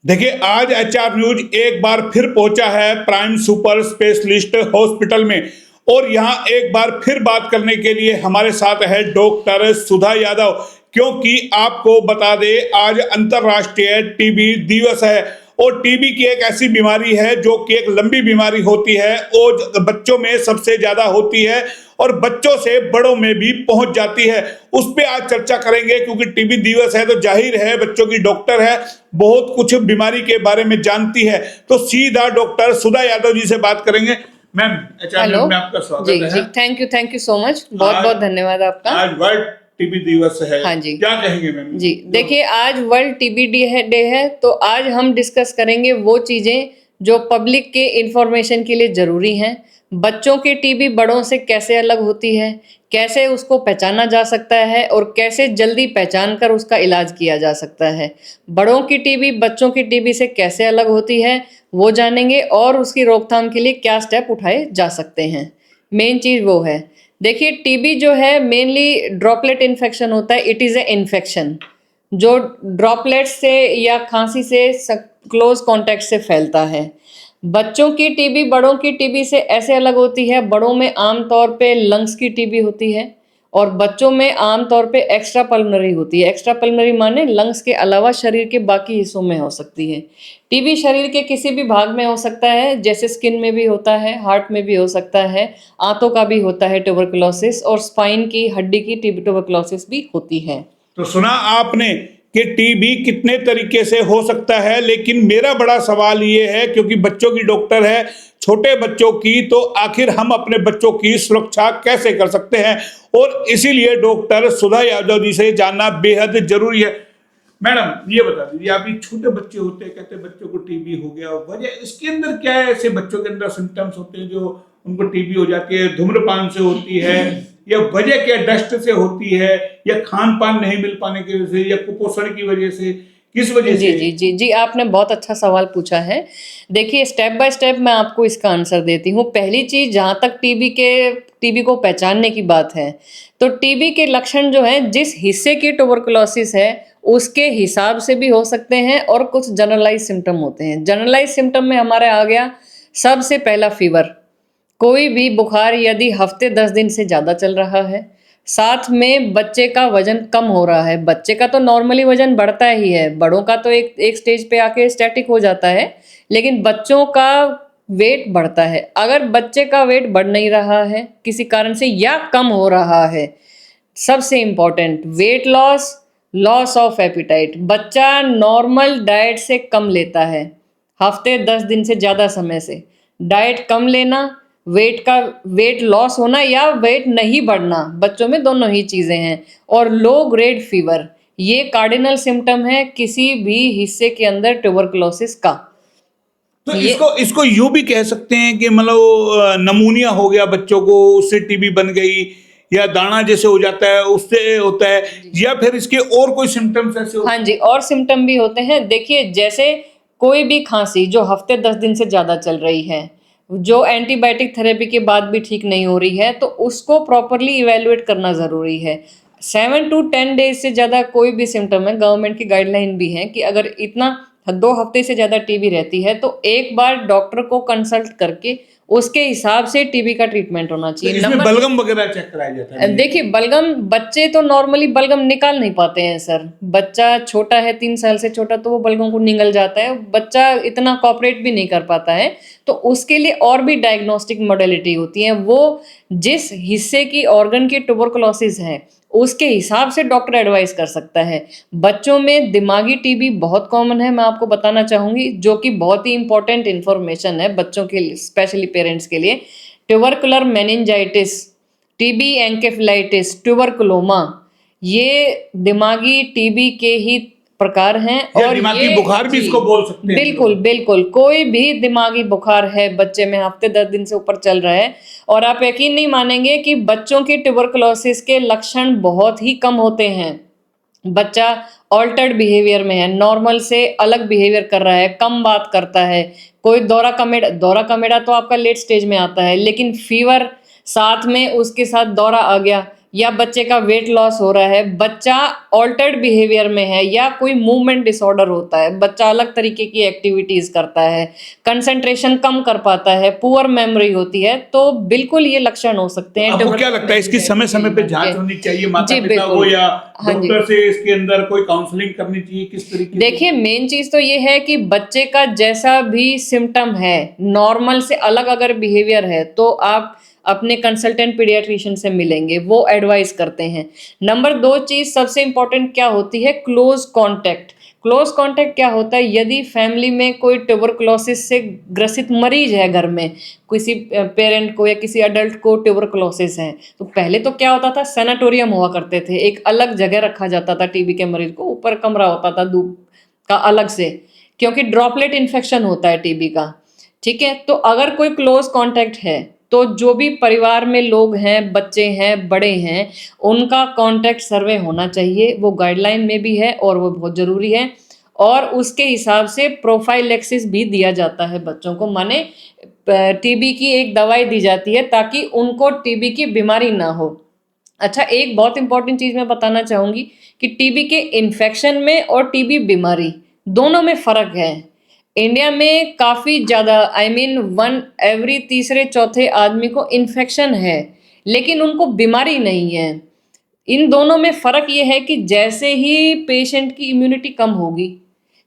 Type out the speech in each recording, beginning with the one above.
देखिए, आज HR news एक बार फिर पहुंचा है प्राइम सुपर स्पेशलिस्ट हॉस्पिटल में। और यहां एक बार फिर बात करने के लिए हमारे साथ है डॉक्टर सुधा यादव। क्योंकि आपको बता दें, आज अंतर्राष्ट्रीय टीबी दिवस है। और टीबी की एक ऐसी बीमारी है जो कि एक लंबी बीमारी होती है और बच्चों में सबसे ज्यादा होती है और बच्चों से बड़ों में भी पहुंच जाती है। उस पे आज चर्चा करेंगे, क्योंकि टीबी दिवस है तो जाहिर है बच्चों की डॉक्टर है, बहुत कुछ बीमारी के बारे में जानती है। तो सीधा डॉक्टर सुधा यादव जी से बात करेंगे। मैम, हेलो में आपका स्वागत जी है। जी, थैंक यू सो मच, बहुत बहुत धन्यवाद आपका। आज वर्ल्ड टीबी दिवस है। हाँ जी, क्या कहेंगे मैम? जी देखिए, आज वर्ल्ड टीबी डे है, तो आज हम डिस्कस करेंगे वो चीज़ें जो पब्लिक के इंफॉर्मेशन के लिए ज़रूरी हैं। बच्चों की टीबी बड़ों से कैसे अलग होती है, कैसे उसको पहचाना जा सकता है और कैसे जल्दी पहचान कर उसका इलाज किया जा सकता है। बड़ों की टीबी बच्चों की टीबी से कैसे अलग होती है वो जानेंगे, और उसकी रोकथाम के लिए क्या स्टेप उठाए जा सकते हैं। मेन चीज़ वो है। देखिए, टीबी जो है मेनली ड्रॉपलेट इन्फेक्शन होता है। इट इज़ ए इन्फेक्शन जो ड्रॉपलेट से या खांसी से क्लोज कांटेक्ट से फैलता है। बच्चों की टीबी बड़ों की टीबी से ऐसे अलग होती है। बड़ों में आमतौर पे लंग्स की टीबी होती है और बच्चों में आमतौर पे एक्स्ट्रा पल्मोनरी होती है। एक्स्ट्रा पल्मोनरी माने लंग्स के अलावा शरीर के बाकी हिस्सों में हो सकती है। टीबी शरीर के किसी भी भाग में हो सकता है, जैसे स्किन में भी होता है, हार्ट में भी हो सकता है, आंतों का भी होता है ट्यूबरकुलोसिस, और स्पाइन की हड्डी की ट्यूबरकुलोसिस भी होती है। तो सुना आपने कि टीबी कितने तरीके से हो सकता है, लेकिन मेरा बड़ा सवाल ये है, क्योंकि बच्चों की डॉक्टर है, छोटे बच्चों की, तो आखिर हम अपने बच्चों की सुरक्षा कैसे कर सकते हैं? और इसीलिए डॉक्टर सुधा यादव जी से जानना बेहद जरूरी है। मैडम, ये बता दीजिए, आप ये छोटे बच्चे होते हैं, कहते हैं बच्चों को टीबी हो गया, वजह इसके अंदर क्या है? ऐसे बच्चों के अंदर सिम्टम्स होते हैं जो उनको टीबी हो जाती है? धूम्रपान से होती है, या वजह क्या डस्ट से होती है, या खान पान नहीं मिल पाने की वजह से, या कुपोषण की वजह से, किस वजह जी से? जी जी जी, आपने बहुत अच्छा सवाल पूछा है। देखिए, स्टेप बाय स्टेप मैं आपको इसका आंसर देती हूँ। पहली चीज, जहाँ तक टीबी को पहचानने की बात है, तो टीबी के लक्षण जो है, जिस हिस्से की ट्यूबरकुलोसिस है उसके हिसाब से भी हो सकते हैं और कुछ जनरलाइज सिम्टम होते हैं। जनरलाइज सिम्टम में हमारे आ गया सबसे पहला फीवर। कोई भी बुखार यदि हफ्ते 10 दिन से ज़्यादा चल रहा है, साथ में बच्चे का वजन कम हो रहा है। बच्चे का तो नॉर्मली वजन बढ़ता ही है, बड़ों का तो एक एक स्टेज पे आके स्टैटिक हो जाता है, लेकिन बच्चों का वेट बढ़ता है। अगर बच्चे का वेट बढ़ नहीं रहा है किसी कारण से या कम हो रहा है, सबसे important weight loss, loss of appetite. बच्चा नॉर्मल डाइट से कम लेता है हफ्ते 10 दिन से ज़्यादा समय से, डाइट कम लेना, वेट लॉस होना या वेट नहीं बढ़ना, बच्चों में दोनों ही चीज़ें हैं, और लो ग्रेड फीवर, ये कार्डिनल सिम्टम है किसी भी हिस्से के अंदर ट्यूबरकुलोसिस का। तो ये इसको इसको यूं भी कह सकते हैं कि मतलब नमूनिया हो गया बच्चों को, उससे टीबी बन गई, या दाना जैसे हो जाता है उससे होता है, या फिर इसके और कोई सिम्टम्स ऐसे हाँ जी, और सिम्टम भी होते हैं। देखिए, जैसे कोई भी खांसी जो हफ्ते 10 दिन से ज़्यादा चल रही है, जो एंटीबायोटिक थेरेपी के बाद भी ठीक नहीं हो रही है, तो उसको प्रॉपरली इवेलुएट करना ज़रूरी है। 7 to 10 डेज से ज़्यादा कोई भी सिम्टम है, गवर्नमेंट की गाइडलाइन भी है कि अगर इतना 2 हफ्ते से ज़्यादा टीबी रहती है तो एक बार डॉक्टर को कंसल्ट करके उसके हिसाब से टीबी का ट्रीटमेंट होना तो चाहिए। इसमें नंबर बलगम वगैरह चेक कराया जाता है? देखिए, बलगम बच्चे तो नॉर्मली बलगम निकाल नहीं पाते हैं सर। बच्चा छोटा है, 3 साल से छोटा, तो वो बलगम को निगल जाता है। बच्चा इतना कॉपरेट भी नहीं कर पाता है, तो उसके लिए और भी डायग्नोस्टिक मॉडलिटी होती है। वो जिस हिस्से की ऑर्गन की ट्यूबरकुलोसिस है उसके हिसाब से डॉक्टर एडवाइस कर सकता है। बच्चों में दिमागी टीबी बहुत कॉमन है, मैं आपको बताना चाहूँगी, जो कि बहुत ही इंपॉर्टेंट इन्फॉर्मेशन है बच्चों के लिए, स्पेशली पेरेंट्स के लिए। ट्यूबरकुलर मेनिंजाइटिस, टीबी एंकेफेलाइटिस, ट्यूबरकुलोमा, ये दिमागी टीबी के ही प्रकार हैं। और दिमागी ये बुखार भी इसको बोल सकते हैं? बिल्कुल बिल्कुल, कोई भी दिमागी बुखार है बच्चे में हफ्ते 10 दिन से ऊपर चल रहा है, और आप यकीन नहीं मानेंगे कि बच्चों की ट्यूबरकुलोसिस के लक्षण बहुत ही कम होते हैं। बच्चा ऑल्टर्ड बिहेवियर में है, नॉर्मल से अलग बिहेवियर कर रहा है, कम बात करता है। कोई दौरा कमेड़ा तो आपका लेट स्टेज में आता है, लेकिन फीवर साथ में उसके साथ दौरा आ गया, या बच्चे का वेट लॉस हो रहा है, बच्चा ऑल्टर्ड बिहेवियर में है या कोई मूवमेंट डिसऑर्डर होता है, बच्चा अलग तरीके की एक्टिविटीज करता है, कंसंट्रेशन कम कर पाता है, पुअर मेमोरी होती है, तो बिल्कुल ये लक्षण हो सकते हैं। आपको क्या लगता है इसकी समय समय पे जांच होनी चाहिए माता पिता को, या डॉक्टर से इसके अंदर कोई काउंसलिंग करनी चाहिए, किस तरीके? देखिए मेन चीज तो ये है कि बच्चे का जैसा भी सिम्टम है, नॉर्मल से अलग अगर बिहेवियर है, तो आप अपने कंसल्टेंट पीडियाट्रिशियन से मिलेंगे, वो एडवाइस करते हैं। नंबर 2 चीज सबसे इंपॉर्टेंट क्या होती है, क्लोज कांटेक्ट। क्लोज कांटेक्ट क्या होता है, यदि फैमिली में कोई ट्यूबरकुलोसिस से ग्रसित मरीज है, घर में किसी पेरेंट को या किसी अडल्ट को ट्यूबरकुलोसिस है, तो पहले तो क्या होता था, सैनाटोरियम हुआ करते थे, एक अलग जगह रखा जाता था टीबी के मरीज को, ऊपर कमरा होता था धूप का अलग से, क्योंकि ड्रॉपलेट इन्फेक्शन होता है टीबी का। ठीक है, तो अगर कोई क्लोज कांटेक्ट है तो जो भी परिवार में लोग हैं, बच्चे हैं, बड़े हैं, उनका कांटेक्ट सर्वे होना चाहिए, वो गाइडलाइन में भी है और वो बहुत ज़रूरी है। और उसके हिसाब से प्रोफाइलैक्सिस भी दिया जाता है बच्चों को, माने टीबी की एक दवाई दी जाती है ताकि उनको टीबी की बीमारी ना हो। अच्छा, एक बहुत इंपॉर्टेंट चीज़ मैं बताना चाहूँगी कि टीबी के इन्फेक्शन में और टीबी बीमारी दोनों में फ़र्क है। इंडिया में काफ़ी ज़्यादा, आई मीन 1 एवरी तीसरे चौथे आदमी को इन्फेक्शन है, लेकिन उनको बीमारी नहीं है। इन दोनों में फ़र्क ये है कि जैसे ही पेशेंट की इम्यूनिटी कम होगी,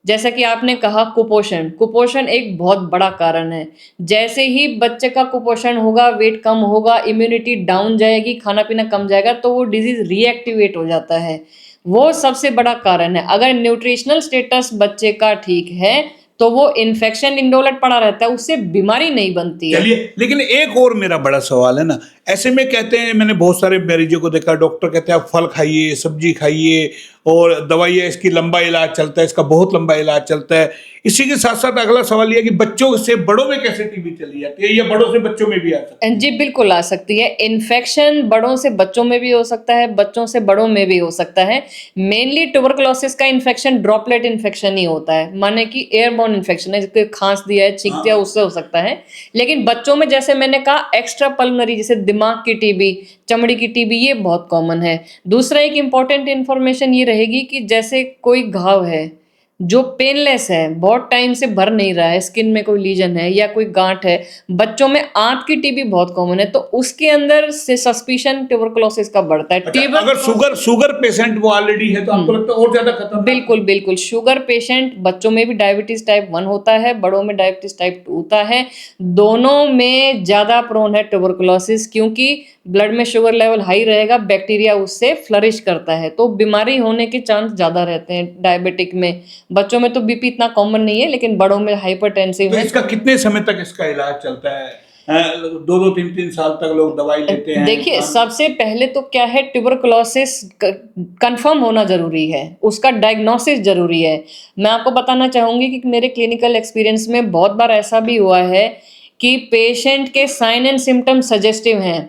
जैसा कि आपने कहा कुपोषण, कुपोषण एक बहुत बड़ा कारण है। जैसे ही बच्चे का कुपोषण होगा, वेट कम होगा, इम्यूनिटी डाउन जाएगी, खाना पीना कम जाएगा, तो वो डिजीज़ रीएक्टिवेट हो जाता है, वो सबसे बड़ा कारण है। अगर न्यूट्रिशनल स्टेटस बच्चे का ठीक है तो वो इन्फेक्शन इंडोलेट पड़ा रहता है, उससे बीमारी नहीं बनती है। चलिए, लेकिन एक और मेरा बड़ा सवाल है ना, ऐसे में कहते हैं, मैंने बहुत सारे मरीजों को देखा, डॉक्टर कहते हैं आप फल खाइए, सब्जी खाइए और दवाइयाँ, इसकी लंबा इलाज चलता है, इसका बहुत लंबा इलाज चलता है। इसी के साथ साथ अगला सवाल ये है कि बच्चों से बड़ों में कैसे टीबी चली जाती है, या बड़ों से बच्चों में भी आ सकती है? जी बिल्कुल आ सकती है। इन्फेक्शन बड़ों से बच्चों में भी हो सकता है, बच्चों से बड़ों में भी हो सकता है। मेनली ट्यूबरकुलोसिस का इन्फेक्शन ड्रॉपलेट इन्फेक्शन ही होता है, माने कि एयरबोर्न इन्फेक्शन है, जिसको खांस दिया है, छींक दिया, उससे हो सकता है। लेकिन बच्चों में जैसे मैंने कहा, एक्स्ट्रा पल्मोनरी जैसे दिमाग की टीबी, चमड़ी की टीबी, ये बहुत कॉमन है। दूसरा एक इम्पॉर्टेंट इन्फॉर्मेशन ये रहेगी कि जैसे कोई घाव है जो पेनलेस है, बहुत टाइम से भर नहीं रहा है, स्किन में कोई लीजन है या कोई गांठ है, बच्चों में आंत की टीबी बहुत कॉमन है, तो उसके अंदर से सस्पिशन ट्यूबरकुलोसिस का बढ़ता है। अच्छा, अगर शुगर पेशेंट वो ऑलरेडी है तो आपको लगता है और ज्यादा खतरनाक? बिल्कुल बिल्कुल, शुगर पेशेंट, बच्चों में भी डायबिटीज टाइप 1 होता है, बड़ों में डायबिटीज टाइप 2 होता है, दोनों में ज्यादा प्रोन है ट्यूबरकुलोसिस, क्योंकि ब्लड में शुगर लेवल हाई रहेगा, बैक्टीरिया उससे फ्लरिश करता है, तो बीमारी होने के चांस ज्यादा रहते हैं डायबिटिक में। बच्चों में तो बीपी इतना कॉमन नहीं है, लेकिन बड़ों में हाइपरटेंसिव तो है। इसका कितने समय तक इसका इलाज चलता है? 2-3 साल तक लोग दवाई लेते हैं? देखिए, सबसे पहले तो क्या है, ट्यूबरकुलोसिस कंफर्म होना जरूरी है, उसका डायग्नोसिस जरूरी है। मैं आपको बताना चाहूंगी कि मेरे क्लिनिकल एक्सपीरियंस में बहुत बार ऐसा भी हुआ है कि पेशेंट के साइन एंड सिम्टम सजेस्टिव हैं,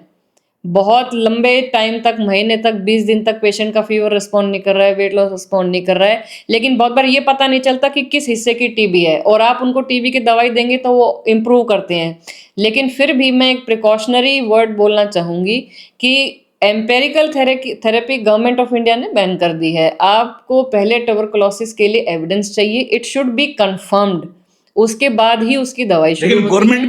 बहुत लंबे टाइम तक, महीने तक, 20 दिन तक पेशेंट का फीवर रिस्पॉन्ड नहीं कर रहा है, वेट लॉस रिस्पॉन्ड नहीं कर रहा है, लेकिन बहुत बार ये पता नहीं चलता कि किस हिस्से की टीबी है, और आप उनको टीबी की दवाई देंगे तो वो इम्प्रूव करते हैं। लेकिन फिर भी मैं एक प्रिकॉशनरी वर्ड बोलना चाहूँगी कि empirical therapy government of India ने बैन कर दी है। आपको पहले ट्यूबरकुलोसिस के लिए एविडेंस चाहिए, इट शुड बी कंफर्म्ड, उसके बाद ही उसकी दवाई शुरू। लेकिन गवर्नमेंट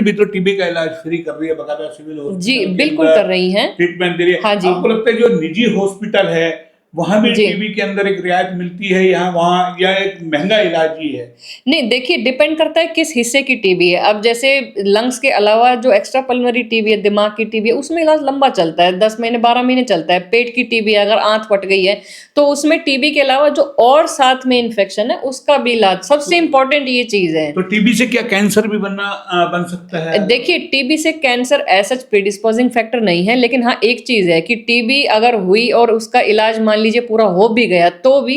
भी तो टीबी का इलाज फ्री कर रही है, बकायदा सिविल हॉस्पिटल जी बिल्कुल कर रही हैं, ट्रीटमेंट दे रही है। हाँ जी। आपको लगता है जो निजी हॉस्पिटल है वहां भी टीबी के अंदर एक रियायत मिलती है, यहाँ वहाँ, या एक महंगा इलाज ही है? नहीं, देखिए डिपेंड करता है किस हिस्से की टीबी है। अब जैसे लंग्स के अलावा जो एक्स्ट्रा पल्मोनरी टीबी है, दिमाग की टीबी है, उसमें इलाज लंबा चलता है, 10 महीने 12 महीने चलता है। पेट की टीबी है, अगर आंत फट गई है तो उसमें टीबी के अलावा जो और साथ में इन्फेक्शन है उसका भी इलाज, सबसे इम्पोर्टेंट ये चीज है। तो टीबी से क्या कैंसर भी बन सकता है? देखिए, टीबी से कैंसर ऐसा प्रीडिस्पोजिंग फैक्टर नहीं है, लेकिन हाँ एक चीज है कि टीबी अगर हुई और उसका इलाज मान लीजिए पूरा हो भी गया, तो भी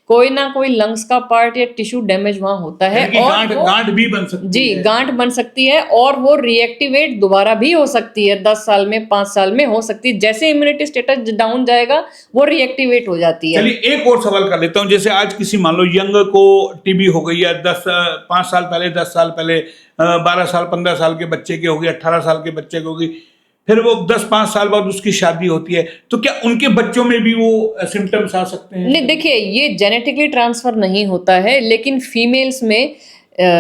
कोई ना कोई लंग्स का पार्ट या टिश्यू डैमेज वहां होता है, और गांठ भी बन सकती है। जी, गांठ बन सकती है, और वो रिएक्टिवेट दोबारा भी हो सकती है, 10 साल में, 5 साल में हो सकती है। जैसे इम्यूनिटी स्टेटस डाउन जाएगा वो रिएक्टिवेट हो जाती है। चलिए, एक और सवाल कर लेता हूँ। जैसे आज किसी, मान लो यंग को टीबी हो गई है, 5 साल पहले, 10 साल पहले, 12 साल 15 साल के बच्चे की होगी, 18 साल के बच्चे की होगी, फिर वो 10-5 साल बाद उसकी शादी होती है, तो क्या उनके बच्चों में भी वो सिम्टम्स आ सकते हैं? नहीं, देखिए ये जेनेटिकली ट्रांसफर नहीं होता है, लेकिन फीमेल्स में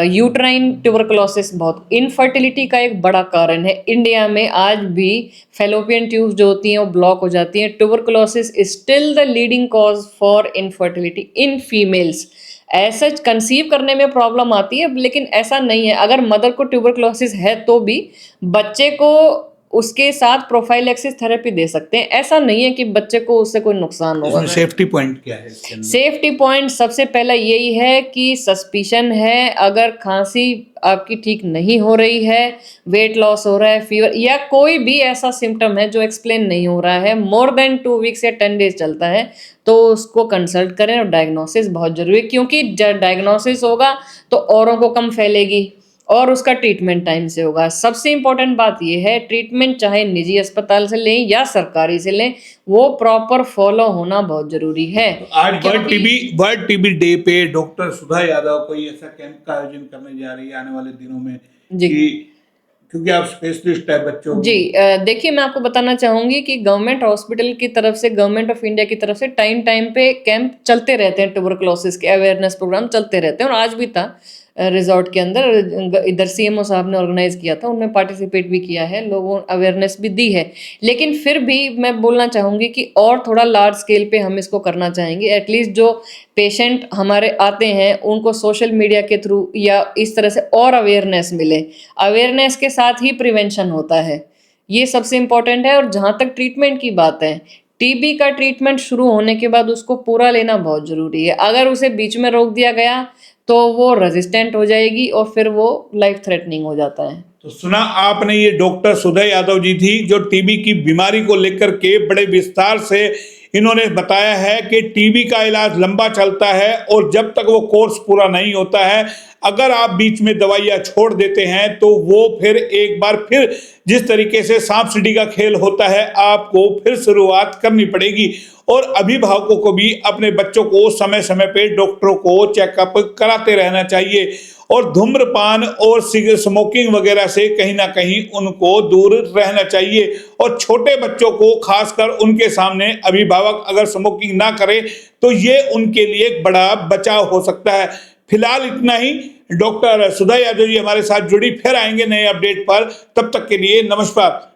यूट्राइन ट्यूबरकुलोसिस बहुत इनफर्टिलिटी का एक बड़ा कारण है। इंडिया में आज भी फैलोपियन ट्यूब्स जो होती हैं वो ब्लॉक हो जाती हैं। Tuberculosis is still the leading cause for infertility in females. ऐसा कंसीव करने में प्रॉब्लम आती है, लेकिन ऐसा नहीं है। अगर मदर को ट्यूबरकुलोसिस है तो भी बच्चे को उसके साथ प्रोफाइलैक्सिस थेरेपी दे सकते हैं। ऐसा नहीं है कि बच्चे को उससे कोई नुकसान होगा। इसमें सेफ्टी पॉइंट क्या है इसके अंदर? सेफ्टी पॉइंट सबसे पहला यही है कि सस्पिशन है, अगर खांसी आपकी ठीक नहीं हो रही है, वेट लॉस हो रहा है, फीवर या कोई भी ऐसा सिम्टम है जो एक्सप्लेन नहीं हो रहा है, मोर देन 2 वीक्स या 10 डेज चलता है, तो उसको कंसल्ट करें। और डायग्नोसिस बहुत जरूरी है, क्योंकि जब डायग्नोसिस होगा तो औरों को कम फैलेगी और उसका ट्रीटमेंट टाइम से होगा। सबसे इम्पोर्टेंट बात यह है, ट्रीटमेंट चाहे निजी अस्पताल से लें या सरकारी से लें, वो प्रॉपर फॉलो होना बहुत जरूरी है। आज वर्ल्ड टीबी डे पे डॉक्टर सुधा यादव कोई ऐसा कैंप का आयोजन करने जा रही है आने वाले दिनों में जी। क्योंकि आप स्पेशलिस्ट है बच्चों जी, देखिए मैं आपको बताना चाहूंगी कि गवर्नमेंट हॉस्पिटल की तरफ से, गवर्नमेंट ऑफ इंडिया की तरफ से टाइम टाइम पे कैंप चलते रहते हैं, ट्यूबरकुलोसिस के अवेयरनेस प्रोग्राम चलते रहते हैं। और आज भी था रिजॉर्ट के अंदर, इधर सीएमओ साहब ने ऑर्गेनाइज किया था, उनमें पार्टिसिपेट भी किया है, लोगों अवेयरनेस भी दी है। लेकिन फिर भी मैं बोलना चाहूँगी कि और थोड़ा लार्ज स्केल पे हम इसको करना चाहेंगे। एटलीस्ट जो पेशेंट हमारे आते हैं उनको सोशल मीडिया के थ्रू या इस तरह से और अवेयरनेस मिले। अवेयरनेस के साथ ही प्रिवेंशन होता है, ये सबसे इम्पोर्टेंट है। और जहाँ तक ट्रीटमेंट की बात है, टीबी का ट्रीटमेंट शुरू होने के बाद उसको पूरा लेना बहुत ज़रूरी है। अगर उसे बीच में रोक दिया गया तो वो रेजिस्टेंट हो जाएगी और फिर वो लाइफ थ्रेटनिंग हो जाता है। तो सुना आपने, ये डॉक्टर सुधा यादव जी थी जो टीबी की बीमारी को लेकर के बड़े विस्तार से इन्होंने बताया है कि टीबी का इलाज लंबा चलता है और जब तक वो कोर्स पूरा नहीं होता है, अगर आप बीच में दवाइयाँ छोड़ देते हैं तो वो फिर एक बार फिर जिस तरीके से सांप सीढ़ी का खेल होता है, आपको फिर शुरुआत करनी पड़ेगी। और अभिभावकों को भी अपने बच्चों को समय समय पे डॉक्टरों को चेकअप कराते रहना चाहिए और धूम्रपान और सिगरेट स्मोकिंग वगैरह से कहीं ना कहीं उनको दूर रहना चाहिए। और छोटे बच्चों को खासकर उनके सामने अभिभावक अगर स्मोकिंग ना करे तो ये उनके लिए एक बड़ा बचाव हो सकता है। फिलहाल इतना ही। डॉक्टर सुधा यादव जी हमारे साथ जुड़ी, फिर आएंगे नए अपडेट पर। तब तक के लिए नमस्कार।